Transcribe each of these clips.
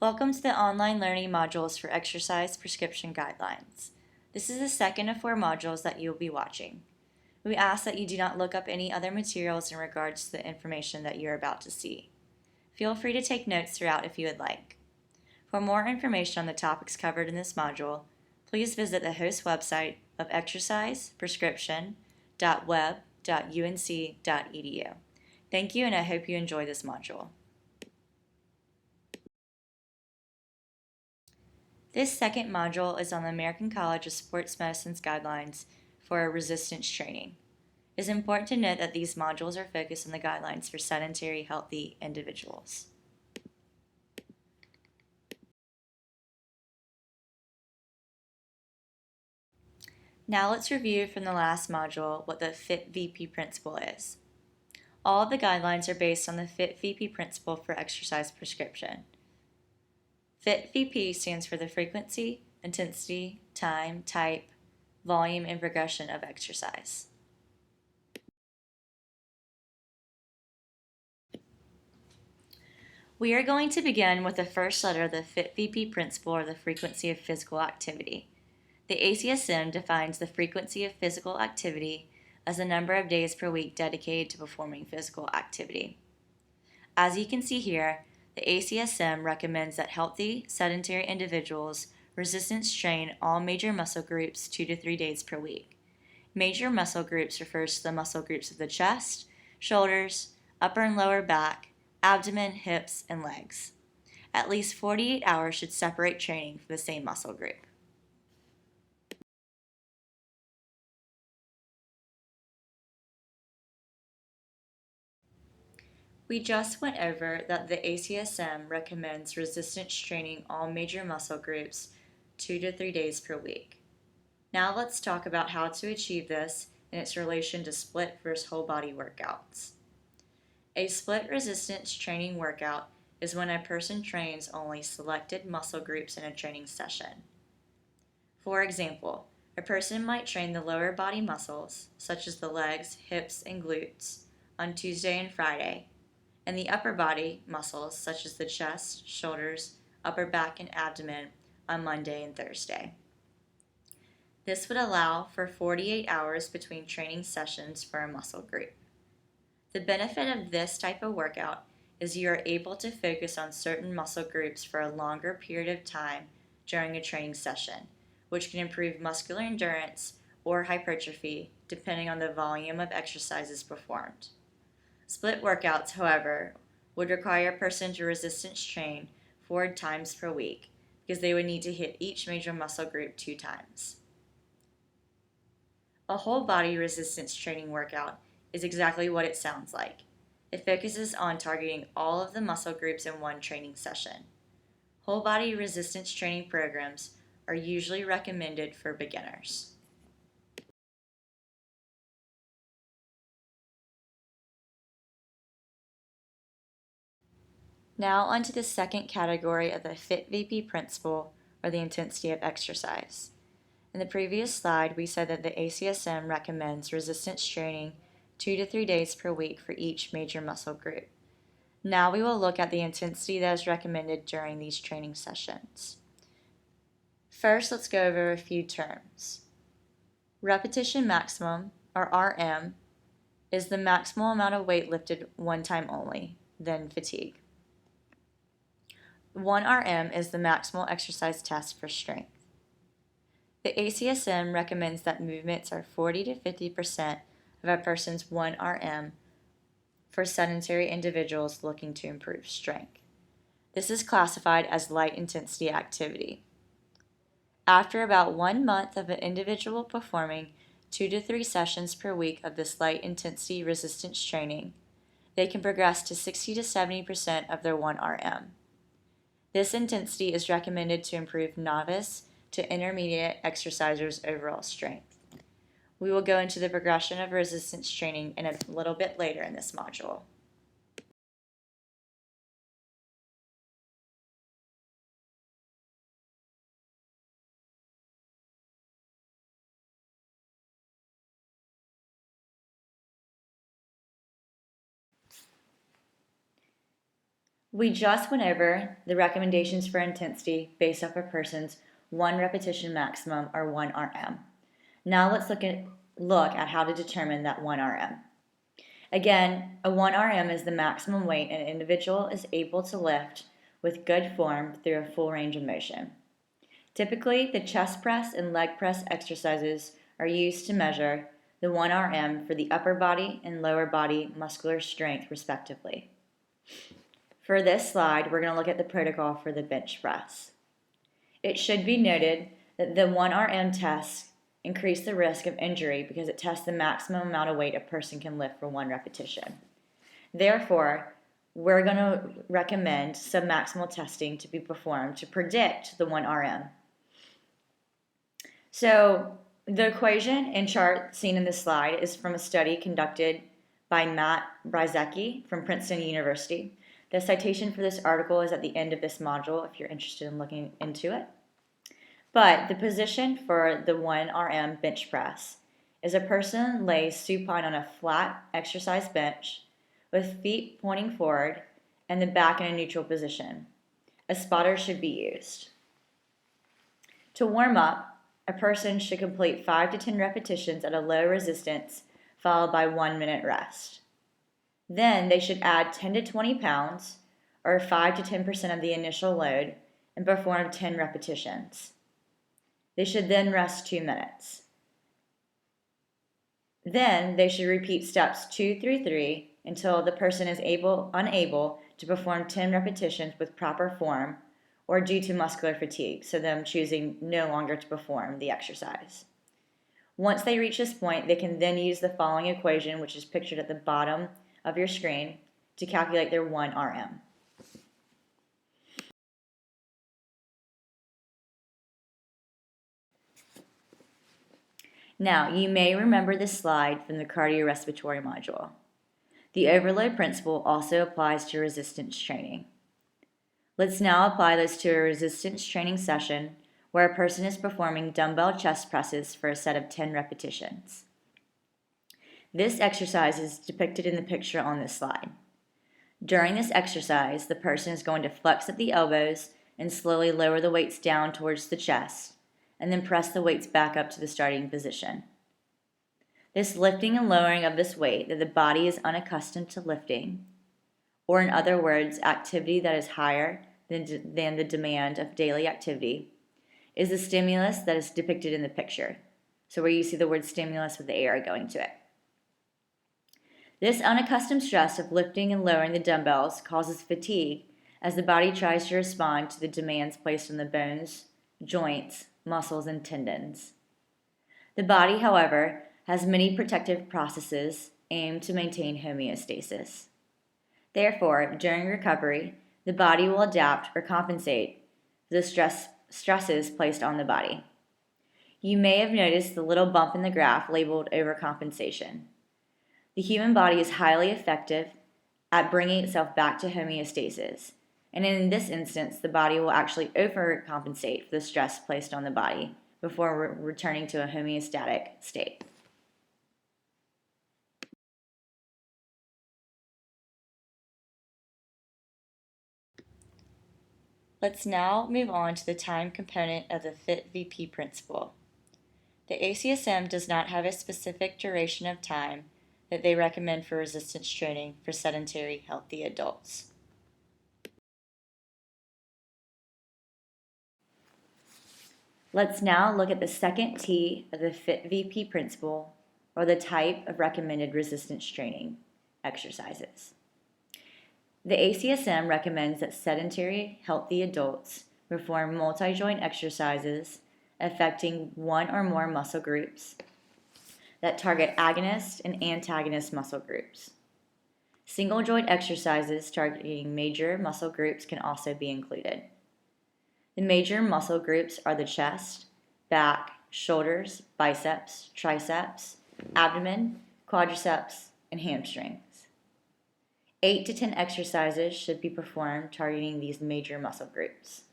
Welcome to the online learning modules for exercise prescription guidelines. This is the second of 4 modules that you will be watching. We ask that you do not look up any other materials in regards to the information that you are about to see. Feel free to take notes throughout if you would like. For more information on the topics covered in this module, please visit the host website of exerciseprescription.web.unc.edu. Thank you, and I hope you enjoy this module. This second module is on the American College of Sports Medicine's guidelines for resistance training. It is important to note that these modules are focused on the guidelines for sedentary, healthy individuals. Now let's review from the last module what the FITT-VP principle is. All of the guidelines are based on the FITT-VP principle for exercise prescription. FITT-VP stands for the frequency, intensity, time, type, volume, and progression of exercise. We are going to begin with the first letter of the FITT-VP principle, or the frequency of physical activity. The ACSM defines the frequency of physical activity as the number of days per week dedicated to performing physical activity. As you can see here, the ACSM recommends that healthy, sedentary individuals resistance train all major muscle groups 2 to 3 days per week. Major muscle groups refers to the muscle groups of the chest, shoulders, upper and lower back, abdomen, hips, and legs. At least 48 hours should separate training for the same muscle group. We just went over that the ACSM recommends resistance training all major muscle groups 2 to 3 days per week. Now let's talk about how to achieve this in its relation to split versus whole body workouts. A split resistance training workout is when a person trains only selected muscle groups in a training session. For example, a person might train the lower body muscles, such as the legs, hips, and glutes, on Tuesday and Friday, and the upper body muscles, such as the chest, shoulders, upper back, and abdomen, on Monday and Thursday. This would allow for 48 hours between training sessions for a muscle group. The benefit of this type of workout is you are able to focus on certain muscle groups for a longer period of time during a training session, which can improve muscular endurance or hypertrophy depending on the volume of exercises performed. Split workouts, however, would require a person to resistance train 4 times per week because they would need to hit each major muscle group 2 times. A whole body resistance training workout is exactly what it sounds like. It focuses on targeting all of the muscle groups in one training session. Whole body resistance training programs are usually recommended for beginners. Now onto the second category of the FITT-VP principle, or the intensity of exercise. In the previous slide, we said that the ACSM recommends resistance training 2 to 3 days per week for each major muscle group. Now we will look at the intensity that is recommended during these training sessions. First, let's go over a few terms. Repetition maximum, or RM, is the maximal amount of weight lifted one time only, then fatigue. 1 RM is the maximal exercise test for strength. The ACSM recommends that movements are 40 to 50% of a person's 1 RM for sedentary individuals looking to improve strength. This is classified as light intensity activity. After about 1 month of an individual performing 2 to 3 sessions per week of this light intensity resistance training, they can progress to 60 to 70% of their 1 RM. This intensity is recommended to improve novice to intermediate exercisers' overall strength. We will go into the progression of resistance training in a little bit later in this module. We just went over the recommendations for intensity based off a person's 1 repetition maximum, or 1 RM. Now let's look at how to determine that 1 RM. Again, a 1 RM is the maximum weight an individual is able to lift with good form through a full range of motion. Typically, the chest press and leg press exercises are used to measure the 1 RM for the upper body and lower body muscular strength, respectively. For this slide, we're going to look at the protocol for the bench press. It should be noted that the 1 RM tests increase the risk of injury because it tests the maximum amount of weight a person can lift for 1 repetition. Therefore, we're going to recommend submaximal testing to be performed to predict the 1 RM. So the equation and chart seen in this slide is from a study conducted by Matt Bryzecki from Princeton University. The citation for this article is at the end of this module if you're interested in looking into it. But the position for the 1 RM bench press is a person lays supine on a flat exercise bench with feet pointing forward and the back in a neutral position. A spotter should be used. To warm up, a person should complete 5 to 10 repetitions at a low resistance, followed by 1 minute rest. Then they should add 10 to 20 pounds, or 5 to 10% of the initial load, and perform 10 repetitions. They should then rest 2 minutes. Then they should repeat steps 2 through 3 until the person is unable to perform 10 repetitions with proper form, or due to muscular fatigue, so them choosing no longer to perform the exercise. Once they reach this point, they can then use the following equation, which is pictured at the bottom of your screen, to calculate their 1 RM. Now, you may remember this slide from the cardiorespiratory module. The overload principle also applies to resistance training. Let's now apply this to a resistance training session where a person is performing dumbbell chest presses for a set of 10 repetitions. This exercise is depicted in the picture on this slide. During this exercise, the person is going to flex at the elbows and slowly lower the weights down towards the chest, and then press the weights back up to the starting position. This lifting and lowering of this weight that the body is unaccustomed to lifting, or in other words, activity that is higher than the demand of daily activity, is the stimulus that is depicted in the picture. So where you see the word stimulus with the arrow going to it. This unaccustomed stress of lifting and lowering the dumbbells causes fatigue as the body tries to respond to the demands placed on the bones, joints, muscles, and tendons. The body, however, has many protective processes aimed to maintain homeostasis. Therefore, during recovery, the body will adapt or compensate for the stresses placed on the body. You may have noticed the little bump in the graph labeled overcompensation. The human body is highly effective at bringing itself back to homeostasis, and in this instance, the body will actually overcompensate for the stress placed on the body before returning to a homeostatic state. Let's now move on to the time component of the FITT-VP principle. The ACSM does not have a specific duration of time that they recommend for resistance training for sedentary, healthy adults. Let's now look at the second T of the FITT-VP principle, or the type of recommended resistance training exercises. The ACSM recommends that sedentary, healthy adults perform multi-joint exercises affecting 1 or more muscle groups that target agonist and antagonist muscle groups. Single joint exercises targeting major muscle groups can also be included. The major muscle groups are the chest, back, shoulders, biceps, triceps, abdomen, quadriceps, and hamstrings. 8 to 10 exercises should be performed targeting these major muscle groups.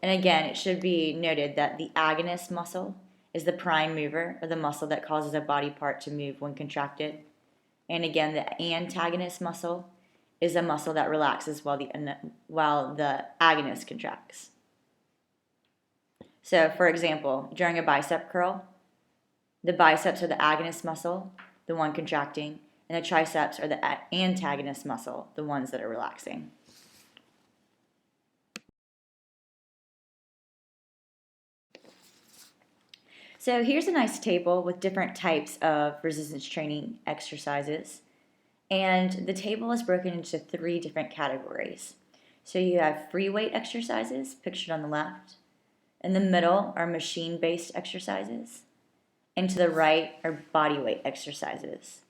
And again, it should be noted that the agonist muscle is the prime mover, or the muscle that causes a body part to move when contracted. And again, the antagonist muscle is a muscle that relaxes while the agonist contracts. So, for example, during a bicep curl, the biceps are the agonist muscle, the one contracting, and the triceps are the antagonist muscle, the ones that are relaxing. So here's a nice table with different types of resistance training exercises. And the table is broken into 3 different categories. So you have free weight exercises, pictured on the left. In the middle are machine-based exercises. And to the right are body weight exercises.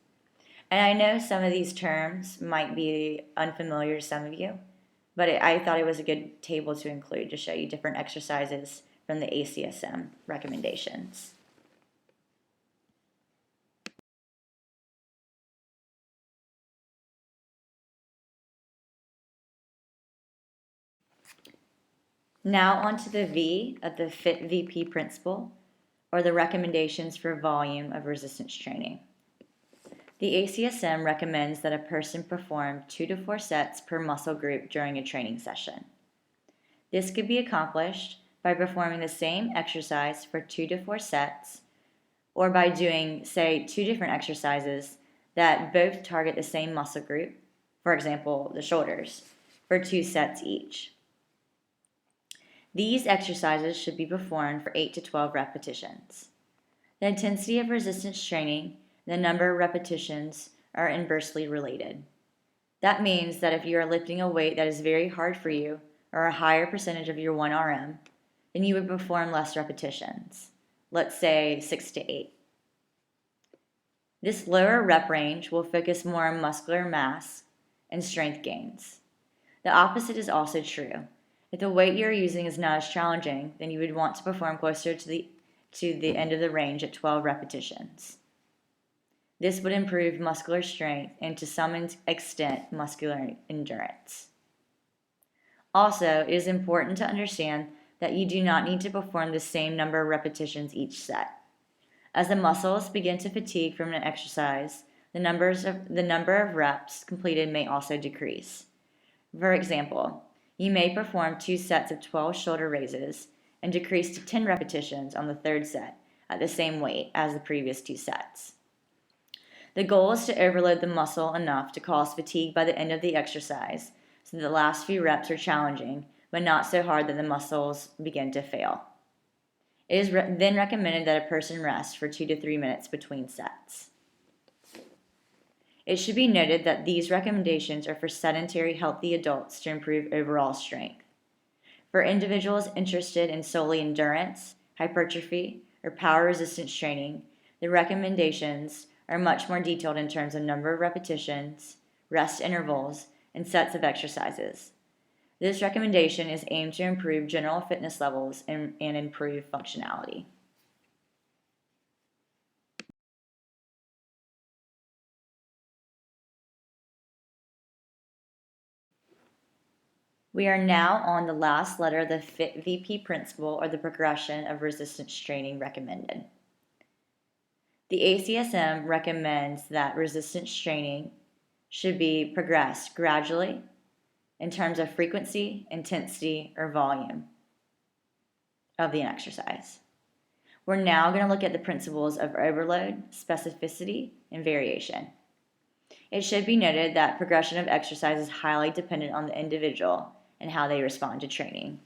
And I know some of these terms might be unfamiliar to some of you, but I thought it was a good table to include to show you different exercises from the ACSM recommendations. Now onto the V of the FITT-VP principle, or the recommendations for volume of resistance training. The ACSM recommends that a person perform 2 to 4 sets per muscle group during a training session. This could be accomplished by performing the same exercise for 2 to 4 sets, or by doing, say, 2 different exercises that both target the same muscle group, for example, the shoulders, for 2 sets each. These exercises should be performed for 8 to 12 repetitions. The intensity of resistance training and the number of repetitions are inversely related. That means that if you are lifting a weight that is very hard for you, or a higher percentage of your 1 RM, then you would perform less repetitions, let's say 6 to 8. This lower rep range will focus more on muscular mass and strength gains. The opposite is also true. If the weight you're using is not as challenging, then you would want to perform closer to the end of the range at 12 repetitions. This would improve muscular strength and to some extent muscular endurance. Also, it is important to understand that you do not need to perform the same number of repetitions each set. As the muscles begin to fatigue from an exercise, the number of reps completed may also decrease. For example, you may perform 2 sets of 12 shoulder raises and decrease to 10 repetitions on the 3rd set at the same weight as the previous 2 sets. The goal is to overload the muscle enough to cause fatigue by the end of the exercise, so the last few reps are challenging, but not so hard that the muscles begin to fail. It is then recommended that a person rest for 2 to 3 minutes between sets. It should be noted that these recommendations are for sedentary, healthy adults to improve overall strength. For individuals interested in solely endurance, hypertrophy, or power resistance training, the recommendations are much more detailed in terms of number of repetitions, rest intervals, and sets of exercises. This recommendation is aimed to improve general fitness levels and improve functionality. We are now on the last letter of the FITT-VP principle, or the progression of resistance training recommended. The ACSM recommends that resistance training should be progressed gradually in terms of frequency, intensity, or volume of the exercise. We're now going to look at the principles of overload, specificity, and variation. It should be noted that progression of exercise is highly dependent on the individual and how they respond to training.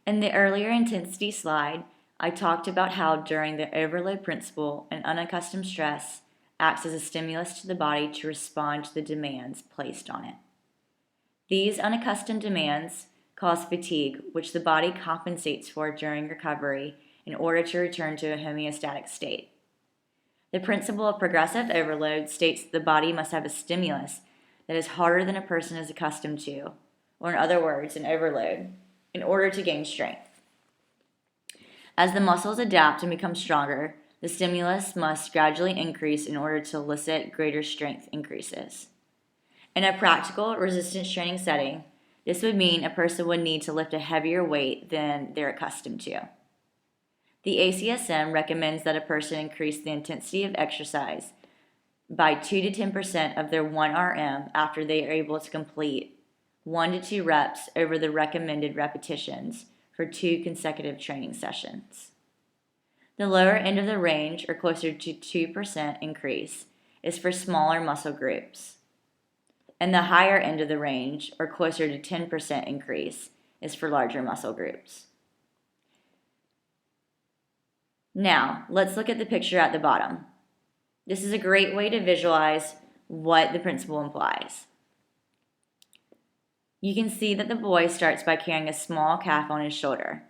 In the earlier intensity slide, I talked about how during the overload principle, an unaccustomed stress acts as a stimulus to the body to respond to the demands placed on it. These unaccustomed demands cause fatigue, which the body compensates for during recovery in order to return to a homeostatic state. The principle of progressive overload states that the body must have a stimulus that is harder than a person is accustomed to, or in other words, an overload, in order to gain strength. As the muscles adapt and become stronger, the stimulus must gradually increase in order to elicit greater strength increases. In a practical resistance training setting, this would mean a person would need to lift a heavier weight than they're accustomed to. The ACSM recommends that a person increase the intensity of exercise by 2 to 10% of their 1 RM after they are able to complete 1 to 2 reps over the recommended repetitions for 2 consecutive training sessions. The lower end of the range, or closer to 2% increase, is for smaller muscle groups. And the higher end of the range, or closer to 10% increase, is for larger muscle groups. Now, let's look at the picture at the bottom. This is a great way to visualize what the principle implies. You can see that the boy starts by carrying a small calf on his shoulder.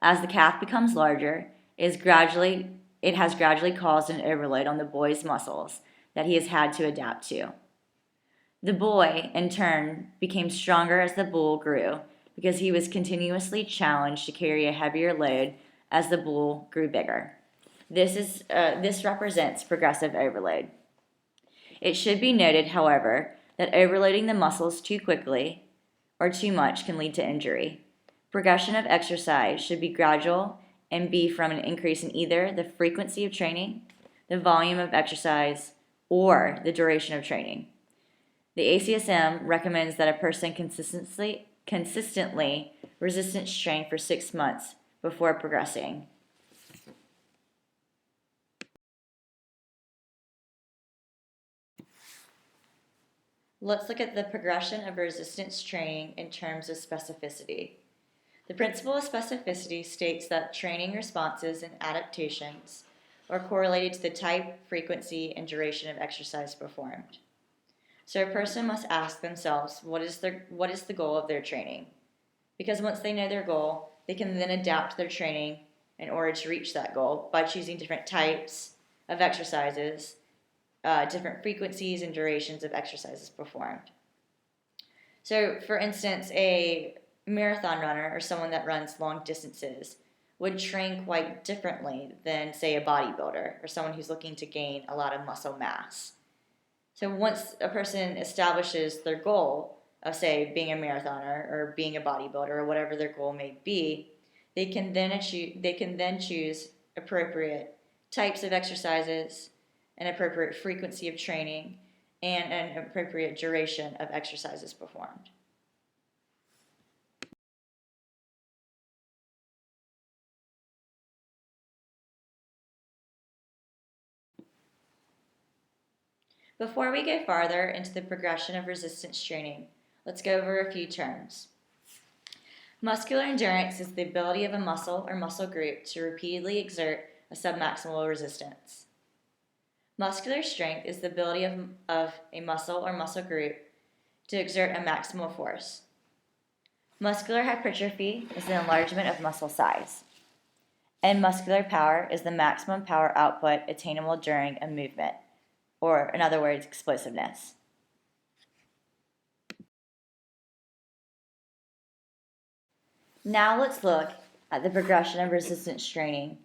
As the calf becomes larger, it has gradually caused an overload on the boy's muscles that he has had to adapt to. The boy, in turn, became stronger as the bull grew because he was continuously challenged to carry a heavier load as the bull grew bigger. This represents progressive overload. It should be noted, however, that overloading the muscles too quickly or too much can lead to injury. Progression of exercise should be gradual and be from an increase in either the frequency of training, the volume of exercise, or the duration of training. The ACSM recommends that a person consistently resistance train for 6 months before progressing. Let's look at the progression of resistance training in terms of specificity. The principle of specificity states that training responses and adaptations are correlated to the type, frequency, and duration of exercise performed. So a person must ask themselves, what is the goal of their training? Because once they know their goal, they can then adapt their training in order to reach that goal by choosing different types of exercises, different frequencies and durations of exercises performed. So, for instance, a marathon runner or someone that runs long distances would train quite differently than, say, a bodybuilder or someone who's looking to gain a lot of muscle mass. So once a person establishes their goal of, say, being a marathoner or being a bodybuilder or whatever their goal may be, they can then choose appropriate types of exercises, an appropriate frequency of training, and an appropriate duration of exercises performed. Before we go farther into the progression of resistance training, let's go over a few terms. Muscular endurance is the ability of a muscle or muscle group to repeatedly exert a submaximal resistance. Muscular strength is the ability of a muscle or muscle group to exert a maximal force. Muscular hypertrophy is the enlargement of muscle size. And muscular power is the maximum power output attainable during a movement, or in other words, explosiveness. Now let's look at the progression of resistance training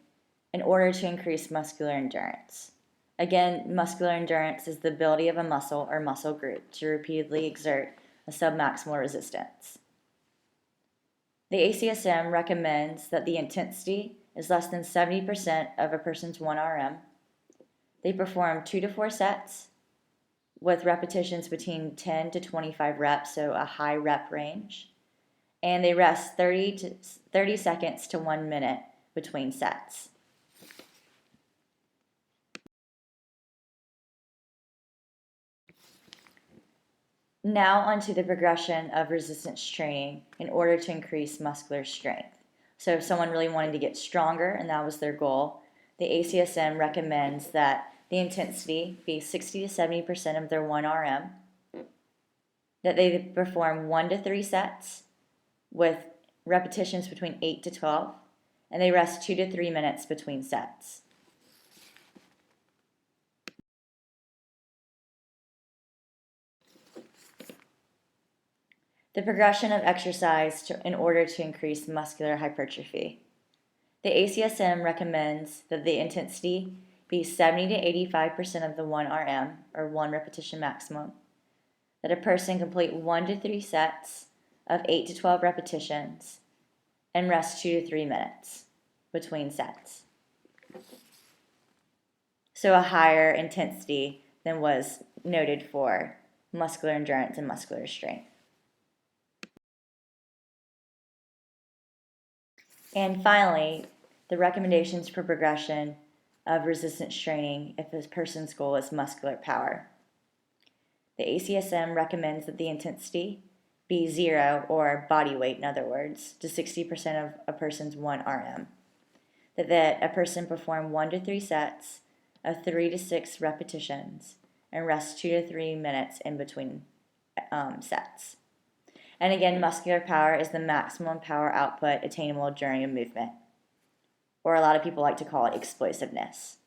in order to increase muscular endurance. Again, muscular endurance is the ability of a muscle or muscle group to repeatedly exert a submaximal resistance. The ACSM recommends that the intensity is less than 70% of a person's 1 RM. They perform 2 to 4 sets with repetitions between 10 to 25 reps, so a high rep range. And they rest 30 seconds to 1 minute between sets. Now onto the progression of resistance training in order to increase muscular strength. So if someone really wanted to get stronger and that was their goal, the ACSM recommends that the intensity be 60 to 70% of their 1 RM, that they perform 1 to 3 sets with repetitions between 8 to 12, and they rest 2 to 3 minutes between sets. The progression of exercise in order to increase muscular hypertrophy. The ACSM recommends that the intensity be 70 to 85% of the 1 RM, or 1 repetition maximum, that a person complete 1 to 3 sets of 8 to 12 repetitions and rest 2 to 3 minutes between sets. So a higher intensity than was noted for muscular endurance and muscular strength. And finally, the recommendations for progression of resistance training if a person's goal is muscular power. The ACSM recommends that the intensity be 0, or body weight, in other words, to 60% of a person's 1 RM. That a person perform 1 to 3 sets of 3 to 6 repetitions and rest 2 to 3 minutes in between sets. And again, muscular power is the maximum power output attainable during a movement, or a lot of people like to call it explosiveness.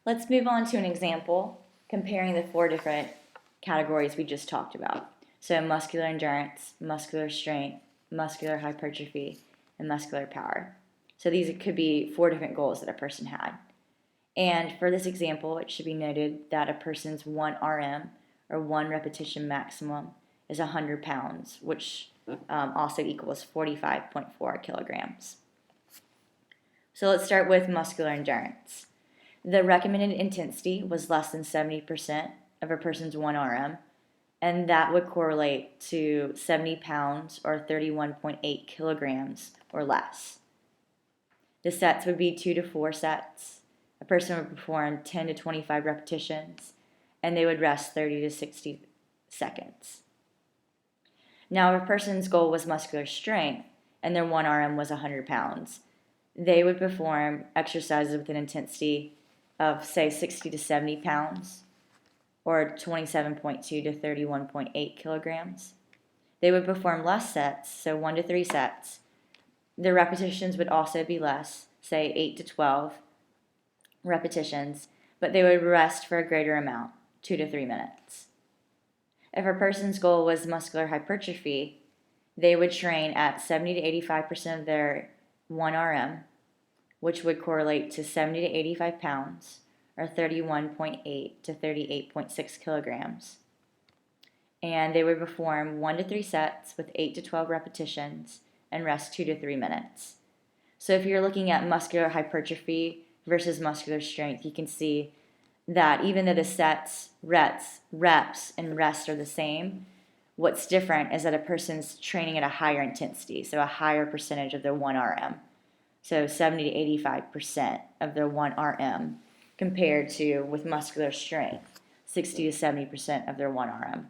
Let's move on to an example comparing the 4 different categories we just talked about. So muscular endurance, muscular strength, muscular hypertrophy, and muscular power. So these could be 4 different goals that a person had. And for this example, it should be noted that a person's 1 RM, or 1 repetition maximum, is 100 pounds, which also equals 45.4 kilograms. So let's start with muscular endurance. The recommended intensity was less than 70% of a person's 1 RM, and that would correlate to 70 pounds or 31.8 kilograms or less. The sets would be 2 to 4 sets. A person would perform 10 to 25 repetitions, and they would rest 30 to 60 seconds. Now, if a person's goal was muscular strength and their 1 RM was 100 pounds, they would perform exercises with an intensity of, say, 60 to 70 pounds, or 27.2 to 31.8 kilograms. They would perform less sets, so 1 to 3 sets. The repetitions would also be less, say 8 to 12 repetitions, but they would rest for a greater amount, 2 to 3 minutes. If a person's goal was muscular hypertrophy, they would train at 70 to 85% of their 1 RM, which would correlate to 70 to 85 pounds, or 31.8 to 38.6 kilograms. And they would perform 1 to 3 sets with 8 to 12 repetitions and rest 2 to 3 minutes. So if you're looking at muscular hypertrophy versus muscular strength, you can see that even though the sets, reps, and rest are the same, what's different is that a person's training at a higher intensity, so a higher percentage of their 1 RM. So 70 to 85% of their 1 RM compared to, with muscular strength, 60 to 70% of their 1 RM.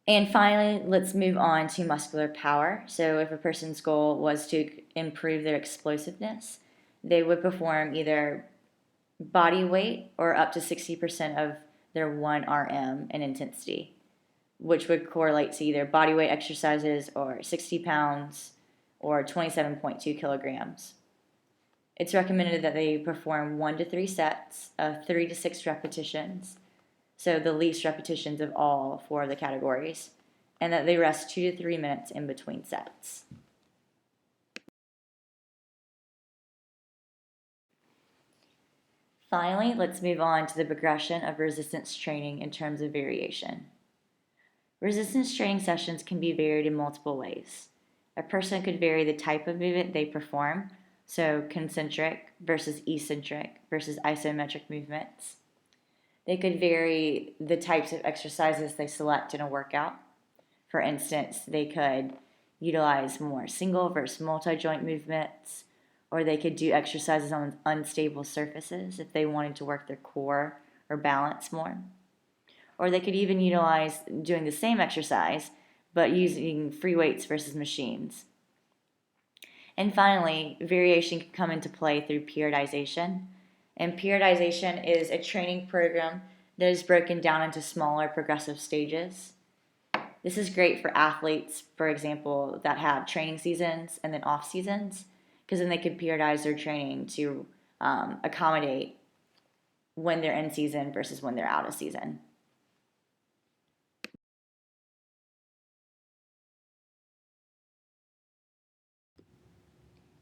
And finally, let's move on to muscular power. So if a person's goal was to improve their explosiveness, they would perform either body weight or up to 60% of their 1 RM in intensity, which would correlate to either body weight exercises or 60 pounds or 27.2 kilograms. It's recommended that they perform 1 to 3 sets of 3 to 6 repetitions, so the least repetitions of all 4 of the categories, and that they rest 2 to 3 minutes in between sets. Finally, let's move on to the progression of resistance training in terms of variation. Resistance training sessions can be varied in multiple ways. A person could vary the type of movement they perform, so concentric versus eccentric versus isometric movements. They could vary the types of exercises they select in a workout. For instance, they could utilize more single versus multi-joint movements, or they could do exercises on unstable surfaces if they wanted to work their core or balance more. Or they could even utilize doing the same exercise, but using free weights versus machines. And finally, variation can come into play through periodization. And periodization is a training program that is broken down into smaller progressive stages. This is great for athletes, for example, that have training seasons and then off seasons, because then they can periodize their training to accommodate when they're in season versus when they're out of season.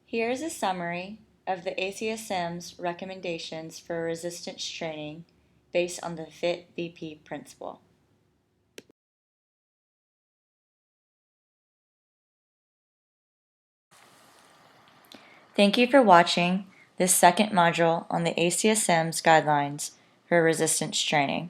Here is a summary of the ACSM's recommendations for resistance training based on the FITT-VP principle. Thank you for watching this second module on the ACSM's guidelines for resistance training.